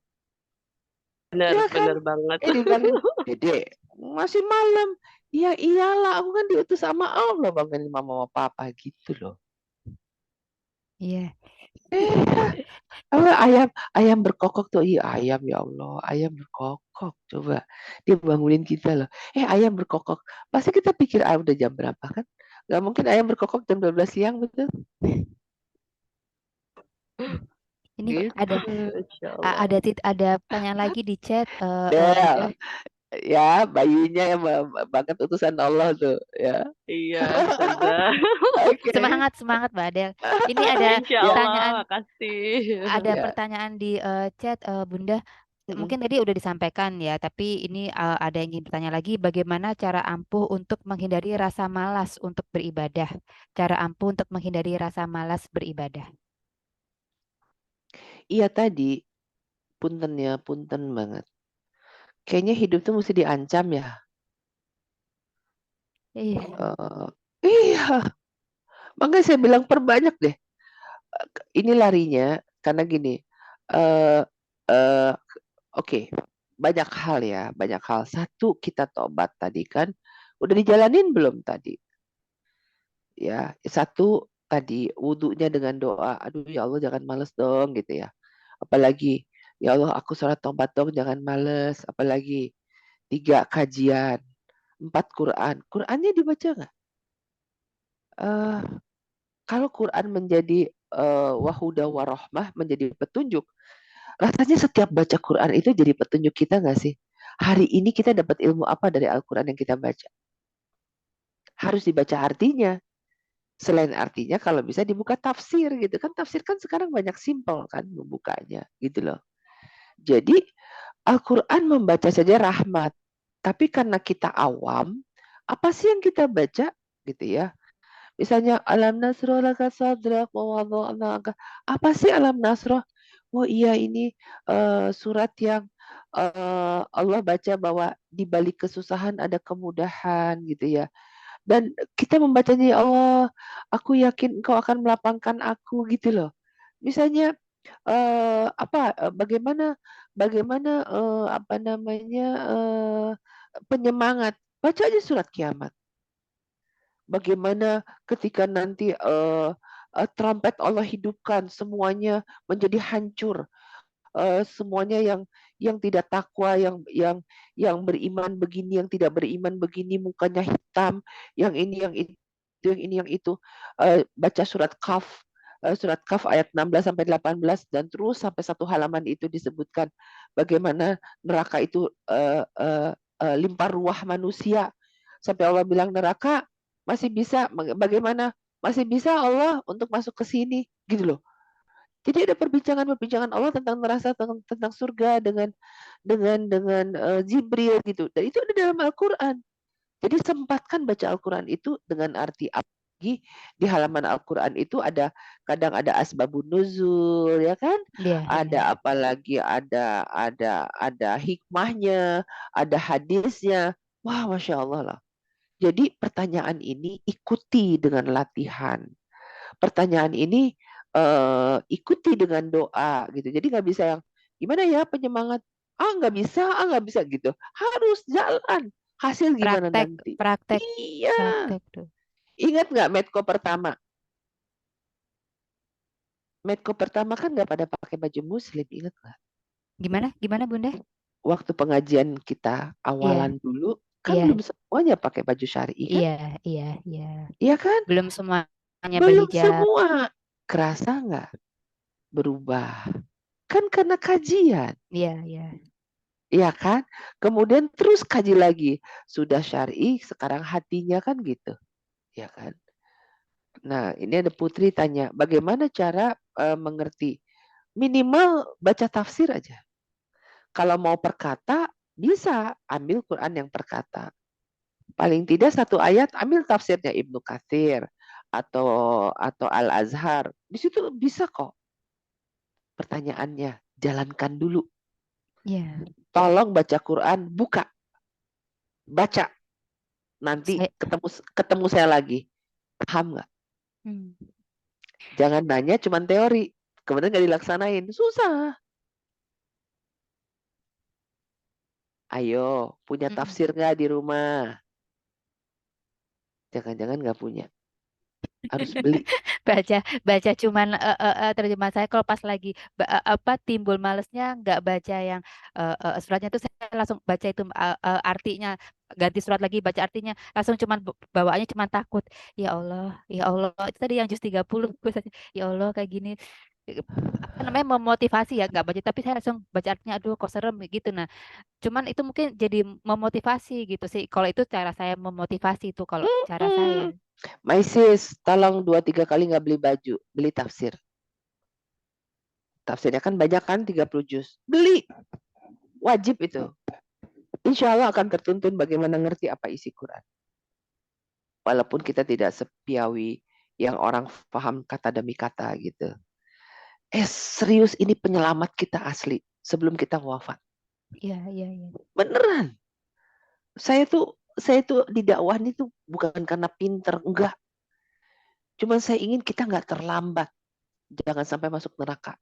Bener, Ya kan? bener banget. Dibilang, Dede, masih malam. Ya iyalah, aku kan diutus sama Allah bangunin mama sama papa gitu loh. Iya. Ayam berkokok tuh, iya ayam ya Allah, ayam berkokok. Coba dia bangunin kita loh. Ayam berkokok. Pasti kita pikir udah jam berapa kan? Gak mungkin ayam berkokok jam 12 siang betul. Ini Gitu. ada pertanyaan lagi di chat. Del, ya bayinya yang banget utusan Allah tuh ya. Iya, Ustazah. Oke. Semangat Mbak Adel. Ini ada Insya Allah, pertanyaan makasih. ada Ya. pertanyaan di chat Bunda. Mungkin tadi udah disampaikan ya, tapi ini ada yang ingin bertanya lagi, bagaimana cara ampuh untuk menghindari rasa malas untuk beribadah? Cara ampuh untuk menghindari rasa malas beribadah. Iya tadi, punten banget. Kayaknya hidup tuh mesti diancam ya. Iya, Iya, makanya saya bilang perbanyak deh. Ini larinya karena gini. eh eh, Oke, banyak hal ya, banyak hal. Satu, kita tobat tadi kan. Udah dijalanin belum tadi? Ya, satu tadi wudhunya dengan doa. Aduh ya Allah jangan males dong gitu ya. Apalagi ya Allah aku sholat tobat dong jangan males. Apalagi tiga kajian, empat Quran. Qurannya dibaca nggak? Eh, Kalau Quran menjadi wahuda warohmah menjadi petunjuk, rasanya setiap baca Quran itu jadi petunjuk kita nggak sih? Hari ini kita dapat ilmu apa dari Al-Quran yang kita baca? Harus dibaca artinya. Selain artinya kalau bisa dibuka tafsir gitu kan. Tafsir kan sekarang banyak simpel kan membukanya gitu loh. Jadi Al-Quran membaca saja rahmat. Tapi karena kita awam, apa sih yang kita baca gitu ya? Misalnya alam nasroh laka sadrak wa wada'na anka. Apa sih alam nasroh? Oh iya ini surat yang Allah baca bahwa di balik kesusahan ada kemudahan gitu ya. Dan kita membacanya ya Allah, aku yakin Engkau akan melapangkan aku gitu loh. Misalnya bagaimana bagaimana apa namanya penyemangat. Baca aja surat kiamat. Bagaimana ketika nanti trompet Allah hidupkan semuanya menjadi hancur, semuanya yang tidak takwa, yang beriman begini, yang tidak beriman begini, mukanya hitam, yang ini yang itu, yang ini yang itu. Baca surat Kaf ayat 16 sampai 18 dan terus sampai satu halaman itu disebutkan bagaimana neraka itu limpah ruah manusia. Sampai Allah bilang neraka masih bisa, bagaimana masih bisa Allah untuk masuk ke sini gitu loh. Jadi ada perbincangan Allah tentang neraka, tentang surga dengan Jibril gitu. Dan itu ada dalam Al-Qur'an. Jadi sempatkan baca Al-Qur'an itu dengan arti apalagi di halaman Al-Qur'an itu kadang ada asbabun nuzul ya kan? iya, iya. Ada apalagi ada hikmahnya, ada hadisnya. Wah, Masya Allah lah. Jadi pertanyaan ini ikuti dengan latihan. Pertanyaan ini ikuti dengan doa gitu. Jadi nggak bisa yang gimana ya penyemangat, nggak bisa gitu. Harus jalan. Hasil gimana Praktek, nanti? praktek, Iya. praktek tuh. Ingat nggak Medco pertama? Medco pertama kan nggak pada pakai baju muslim, ingat nggak? Gimana? Gimana Bunda? Waktu pengajian kita Iya, awalan dulu kan iya, belum semuanya pakai baju syari kan? iya, iya, iya. Iya kan? Belum semuanya Belum berhijab. semua. Kerasa nggak berubah? Kan karena kajian. Iya, iya. Iya kan? Kemudian terus kaji lagi. Sudah syar'i, sekarang hatinya kan gitu. Ya kan? Nah, ini ada Putri tanya, bagaimana cara mengerti? Minimal baca tafsir aja. Kalau mau perkata, bisa ambil Quran yang perkata. Paling tidak satu ayat ambil tafsirnya Ibnu Katsir atau Al-Azhar. Di situ bisa kok. Pertanyaannya, jalankan dulu. Iya. Tolong baca Quran, buka, baca. Nanti Saya, ketemu saya lagi. Paham nggak? hmm. Jangan nanya cuman teori. Kemudian nggak dilaksanain. Susah. Ayo, punya Mm-mm. tafsir nggak di rumah? Jangan-jangan nggak punya. Harus beli. baca baca cuman terjemahan saya kalau pas lagi timbul malesnya nggak baca yang suratnya tuh saya langsung baca itu artinya, ganti surat lagi baca artinya, langsung cuman bawaannya cuman takut, ya Allah itu tadi yang juz 30 ya Allah kayak gini. Apa namanya, memotivasi ya, nggak baca tapi saya langsung baca artinya, aduh kok serem gitu. Nah, cuman itu mungkin jadi memotivasi gitu sih, kalau itu cara saya memotivasi itu, kalau cara saya. Hmm. My sis, tolong 2-3 kali nggak beli baju. Beli tafsir. Tafsirnya kan banyak kan 30 juz. Beli. Wajib itu. Insya Allah akan tertuntun bagaimana ngerti apa isi Quran. Walaupun kita tidak sepiawi yang orang paham kata demi kata gitu. Serius ini penyelamat kita asli sebelum kita wafat. Iya. Beneran. Saya tuh di dakwah ini tuh bukan karena pinter, enggak. Cuman saya ingin kita nggak terlambat. Jangan sampai masuk neraka.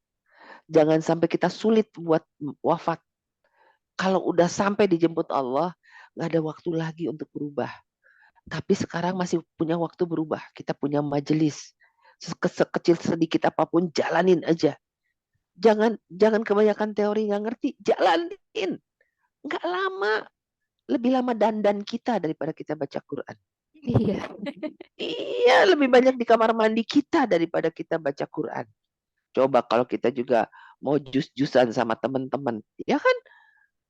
Jangan sampai kita sulit buat wafat. Kalau udah sampai dijemput Allah, nggak ada waktu lagi untuk berubah. Tapi sekarang masih punya waktu berubah. Kita punya majelis. Sekecil sedikit apapun, jalanin aja. Jangan kebanyakan teori nggak ngerti, jalanin. Nggak lama. Lebih lama dandan kita daripada kita baca Quran. Iya. Iya, lebih banyak di kamar mandi kita daripada kita baca Quran. Coba kalau kita juga mau jus-jusan sama teman-teman, ya kan?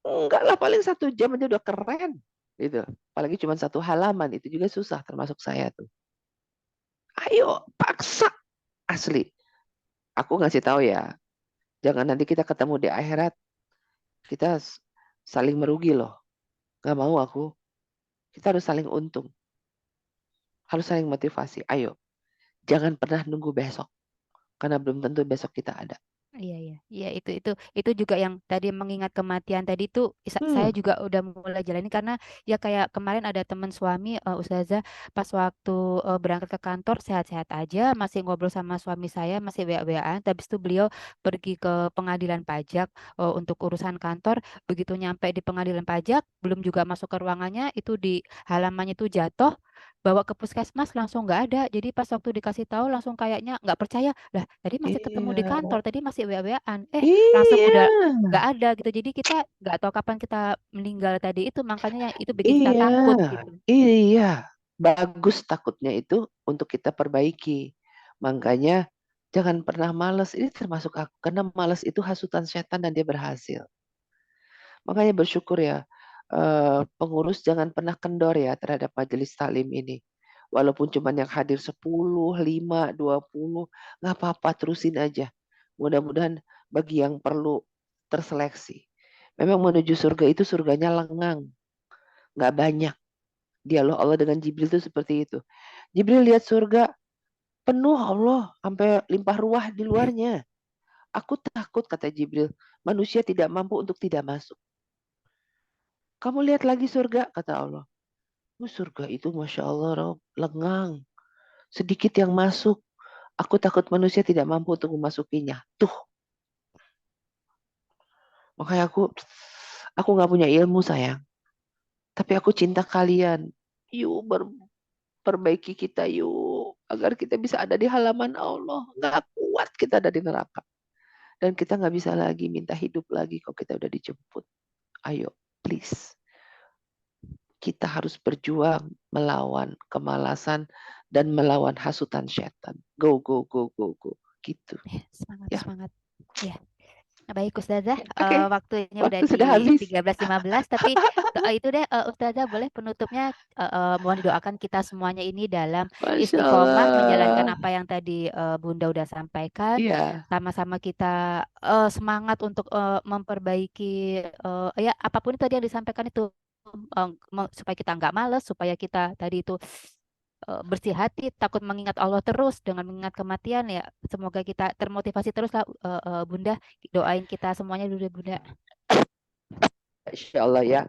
Enggak lah, paling 1 jam aja udah keren. Gitu. Apalagi cuma 1 halaman, itu juga susah, termasuk saya tuh. Ayo, paksa. Asli. Aku ngasih tahu ya, jangan nanti kita ketemu di akhirat, kita saling merugi loh. Gak mau aku. Kita harus saling untung. Harus saling motivasi. Ayo, jangan pernah nunggu besok. Karena belum tentu besok kita ada. Iya, itu juga yang tadi mengingat kematian tadi tuh saya juga udah mulai jalani karena ya kayak kemarin ada teman suami Ustazah pas waktu berangkat ke kantor sehat-sehat aja, masih ngobrol sama suami saya, masih WA-WAan. Habis itu beliau pergi ke pengadilan pajak untuk urusan kantor. Begitu nyampe di pengadilan pajak, belum juga masuk ke ruangannya, itu di halamannya itu jatuh, bawa ke puskesmas langsung nggak ada. Jadi pas waktu dikasih tahu langsung kayaknya nggak percaya, lah tadi masih ketemu di Iya. kantor, tadi masih WA-WAan, langsung Iya. udah nggak ada gitu. Jadi kita nggak tahu kapan kita meninggal tadi itu, makanya yang itu bikin kita Iya. takut gitu. Iya. Bagus takutnya itu untuk kita perbaiki. Makanya jangan pernah malas. Ini termasuk aku. Karena malas itu hasutan setan dan dia berhasil. Makanya bersyukur ya. Pengurus jangan pernah kendor ya terhadap majelis taklim ini. Walaupun cuma yang hadir 10, 5, 20, nggak apa-apa, terusin aja. Mudah-mudahan bagi yang perlu terseleksi. Memang menuju surga itu surganya lengang, nggak banyak. Dialog Allah dengan Jibril itu seperti itu. Jibril lihat surga penuh Allah, sampai limpah ruah di luarnya. Aku takut, kata Jibril, manusia tidak mampu untuk tidak masuk. Kamu lihat lagi surga, kata Allah. Surga itu Masya Allah, Rob, lengang. Sedikit yang masuk. Aku takut manusia tidak mampu untuk memasukinya. Tuh. Makanya aku nggak punya ilmu sayang. Tapi aku cinta kalian. Yuk perbaiki kita yuk. Agar kita bisa ada di halaman Allah. Nggak kuat kita ada di neraka. Dan kita nggak bisa lagi minta hidup lagi kalau kita udah dijemput. Ayo, please. Kita harus berjuang melawan kemalasan dan melawan hasutan setan. Go, go, go, go, go. Gitu. Semangat. Ya. Baik Ustazah, Oke. waktunya udah Waktu di sudah habis. 13.15, tapi itu deh Ustazah boleh penutupnya mohon didoakan kita semuanya ini dalam Masya istiqomah menjalankan Allah. apa yang tadi Bunda udah sampaikan. Iya. Sama-sama kita semangat untuk memperbaiki ya apapun itu tadi yang disampaikan itu, supaya kita nggak malas, supaya kita tadi itu bersih hati, takut mengingat Allah terus dengan mengingat kematian ya. Semoga kita termotivasi terus lah Bunda. Doain kita semuanya dulu deh Bunda. Insya Allah ya.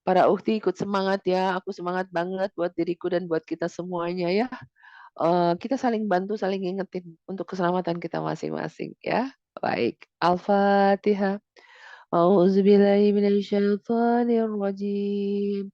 Para ukti ikut semangat ya. Aku semangat banget buat diriku dan buat kita semuanya ya. Kita saling bantu, saling ingetin untuk keselamatan kita masing-masing ya. Baik. Al-Fatihah. A'udzubillahiminasyaitonirrajim.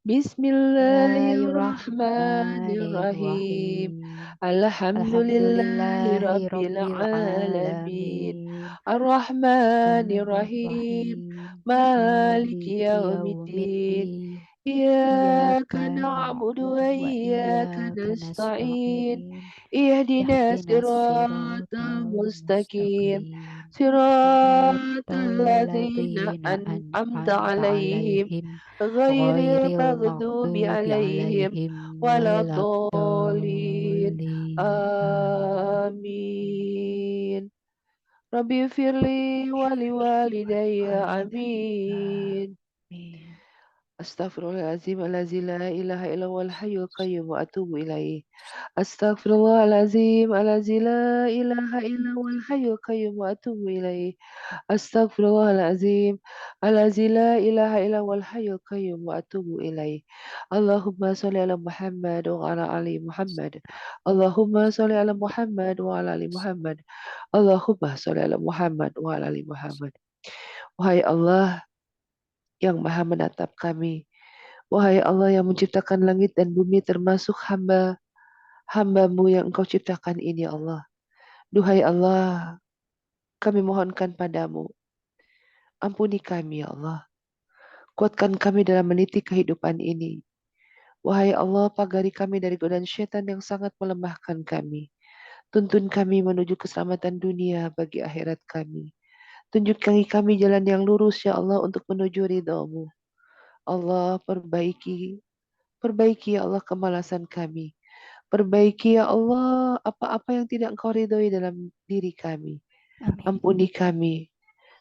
Bismillahirrahmanirrahim. Alhamdulillahi rabbil alamin. Alamin. Ar-Rahmanirrahim. Rahim. Maliki Maliki yaumiddin. yaumiddin. Iyyaka Iyyaka na'budu wa na'budu wa iyyaka iyyaka nasta'in. nasta'in. Ihdinas Ihdinas siratal siratal mustaqim. mustaqim. Siratal Siratal ladzina ladzina an'amta an'amta alaihim. alaihim Ghairil ghairil maghdubi maghdubi alaihim. alaihim Waladdallin. waladdallin. Amin. Rabbi firli wali walidayya. Amin. Amin. Amin. Astaghfirullahaladzim allazi la ilaha illa huwal hayyul qayyum wa atubu ilaih. Astaghfirullahaladzim allazi la ilaha illa huwal hayyul qayyum wa atubu ilaih. Astaghfirullahaladzim allazi la ilaha illa huwal hayyul qayyum wa atubu ilaih. Allahumma sholli ala Muhammad wa ala ali Muhammad. Allahumma sholli ala Muhammad wa ala ali Muhammad. Allahumma sholli ala Muhammad wa ala ali Muhammad. Wahai Allah yang Maha menatap kami, wahai Allah yang menciptakan langit dan bumi termasuk hamba-Mu yang Engkau ciptakan ini Allah. Duhai Allah, kami mohonkan padamu, ampuni kami ya Allah. Kuatkan kami dalam meniti kehidupan ini. Wahai Allah, pagari kami dari godaan syaitan yang sangat melemahkan kami. Tuntun kami menuju keselamatan dunia bagi akhirat kami. Tunjukkan kami jalan yang lurus ya Allah untuk menuju ridha-Mu. Allah, perbaiki ya Allah kemalasan kami. Perbaiki ya Allah apa-apa yang tidak Engkau ridhoi dalam diri kami. Amin. Ampuni kami.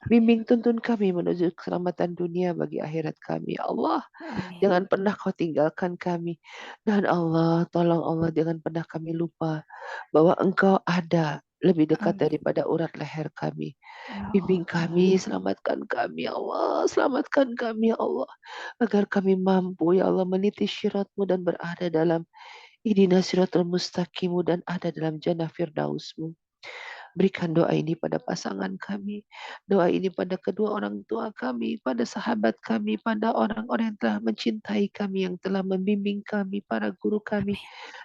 Bimbing tuntun kami menuju keselamatan dunia bagi akhirat kami. Ya Allah, Amin. jangan pernah Kau tinggalkan kami. Dan Allah, tolong Allah jangan pernah kami lupa bahwa Engkau ada lebih dekat Amin. daripada urat leher kami. Amin. Bimbing kami, selamatkan kami ya Allah. Selamatkan kami ya Allah. Agar kami mampu ya Allah meniti syirat-Mu dan berada dalam Ihdina siratal mustaqimu dan ada dalam jannah firdaus-Mu. Berikan doa ini pada pasangan kami. Doa ini pada kedua orang tua kami, pada sahabat kami, pada orang-orang yang telah mencintai kami, yang telah membimbing kami, para guru kami,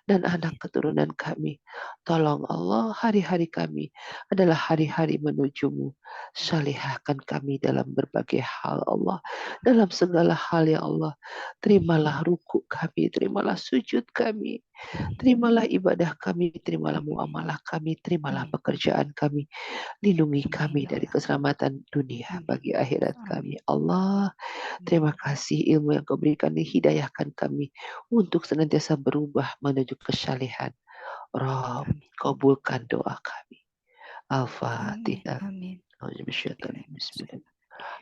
dan anak keturunan kami. Tolong Allah, hari-hari kami adalah hari-hari menuju-Mu. Salihahkan kami dalam berbagai hal Allah. Dalam segala hal ya Allah. Terimalah ruku kami, terimalah sujud kami. Terimalah ibadah kami, terimalah muamalah kami, terimalah pekerjaan kami. Lindungi kami dari keselamatan dunia bagi akhirat kami. Allah, terima kasih ilmu yang Kau berikan ini, hidayahkan kami untuk senantiasa berubah menuju kesalehan. Rabb, kabulkan doa kami. Al-Fatihah. Amin. Bismillah.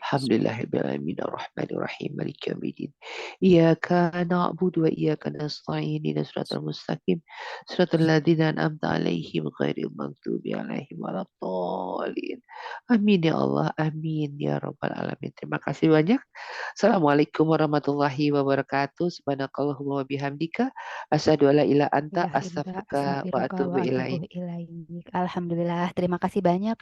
Alhamdulillahirrahmanirrahim ar-Rahmanir-Rahim Maliki yaumiddin. Iyyaka na'budu wa iyyaka nasta'in ihdinas siratal mustaqim siratal ladzina an'amta 'alaihim ghairil maghdubi 'alaihim waladdallin. Amin ya Allah, amin ya rabbal alamin. Terima kasih banyak. Assalamualaikum warahmatullahi wabarakatuh. Subhanakallahumma wa bihamdika asyhadu an la ilaha anta astaghfiruka wa atubu ilaik. Alhamdulillah, terima kasih banyak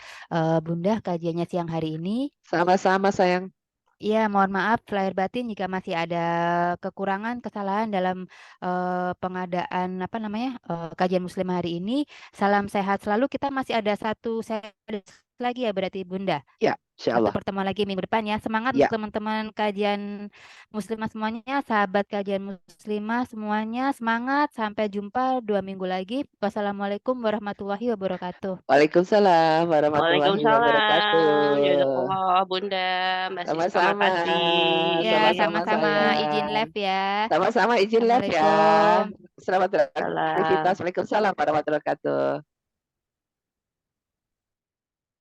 Bunda kajiannya siang hari ini. Sama-sama sayang. Iya, mohon maaf lahir batin jika masih ada kekurangan, kesalahan dalam pengadaan kajian Muslim hari ini. Salam sehat selalu. Kita masih ada satu sesi lagi ya berarti Bunda. Ya, insyaallah. Satu pertemuan lagi minggu depan ya. Semangat untuk teman-teman kajian Muslimah semuanya, sahabat kajian Muslimah semuanya, semangat. Sampai jumpa 2 minggu lagi. Wassalamualaikum warahmatullahi wabarakatuh. Waalaikumsalam warahmatullahi wabarakatuh. Jazakallah Bunda, Mbak Sis, terima Sama-sama. kasih. Ya, sama-sama izin live ya. Sama-sama izin live ya. Selamat beraktivitas. Waalaikumsalam warahmatullahi wabarakatuh.